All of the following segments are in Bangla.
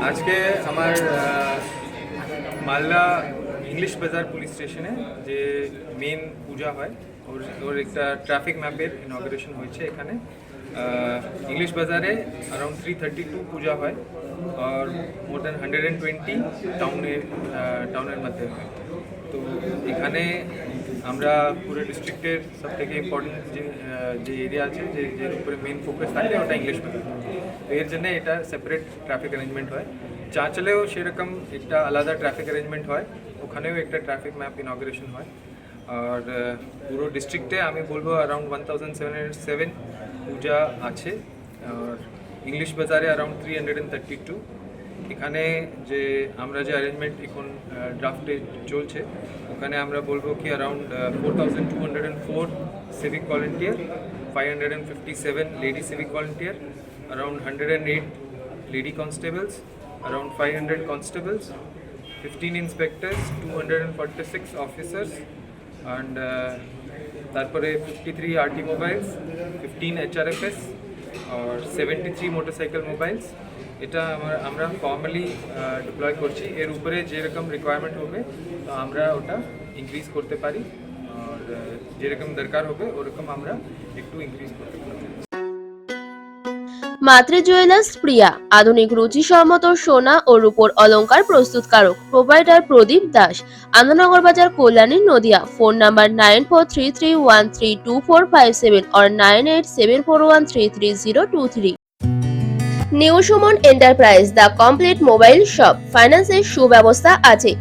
আজকে আমার মালদা ইংলিশ বাজার পুলিশ স্টেশনে যে মেন পূজা হয় ওর একটা ট্রাফিক ম্যাপের ইনঅগ্রেশন হয়েছে এখানে। इंग्लिश बाजारे अराउंड 332 पूजा है और मोर देन 120 टाउनर मध्य है। तो एखाने আমরা পুরো ডিস্ট্রিক্টের সবথেকে ইম্পর্টেন্ট যে এরিয়া আছে যে উপরে মেন ফোকাস থাকে ওটা ইংলিশ বাজার। তো এর জন্য এটা সেপারেট ট্রাফিক অ্যারেঞ্জমেন্ট হয়। চাঁচলেও সেরকম একটা আলাদা ট্রাফিক অ্যারেঞ্জমেন্ট হয়, ওখানেও একটা ট্রাফিক ম্যাপ ইনঅগ্রেশন হয়। আর পুরো ডিস্ট্রিক্টে আমি বলবো अराउंड 1707 পূজা আছে। আর ইংলিশ বাজারে अराउंड 332। এখানে যে আমরা যে অ্যারেঞ্জমেন্ট এখন ড্রাফটে চলছে ওখানে আমরা বলবো কি around 4204 civic volunteer, 557 lady civic volunteer, around 108 lady constables, around 500 constables, 15 inspectors, 246 officers and তারপরে 53 RT মোবাইলস, 15 HRFS और 73 মোটরসাইকেল মোবাইলস। এটা আমরা ফর্মালি ডিপ্লয় করছি। এর উপরে যেরকম রিকোয়ারমেন্ট হবে তো আমরা ওটা ইনক্রিজ করতে পারি, আর যেরকম দরকার হবে ওরকম আমরা একটু ইনক্রিজ করতে পারি। মাতৃ জুয়েলার্স প্রিয়া, আধুনিক রুচিসম্মত সোনা ও রূপোর অলংকার প্রস্তুতকারক, প্রোপাইটার প্রদীপ দাস, আনন্দনগর বাজার, কল্যাণী, নদিয়া। ফোন নাম্বার 9433132457 और 9874133023। New Suman enterprise, the complete mobile shop. ফাইন্যান্সের সুব্যবস্থা আছে,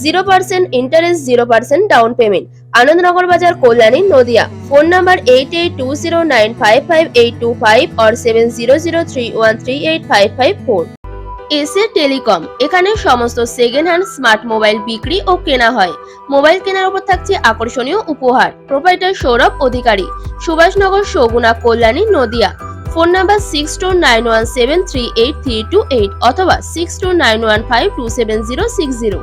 0% ইন্টারেস্ট, 0% ডাউন পেমেন্ট। আনন্দনগর বাজার, কল্যাণী, নদিয়া। ফোন নাম্বার 8820955825 और 7003138554। এসএ টেলিকম, এখানে সমস্ত সেকেন্ড হ্যান্ড স্মার্ট মোবাইল বিক্রি ও কেনা হয়। মোবাইল কেনার উপর থাকছে আকর্ষণীয় উপহার। প্রোপাইটার সৌরভ অধিকারী, সুভাষনগর, সগুনা, কল্যাণী, নদিয়া। ফোন নাম্বার 6291738328 অথবা 6291527060।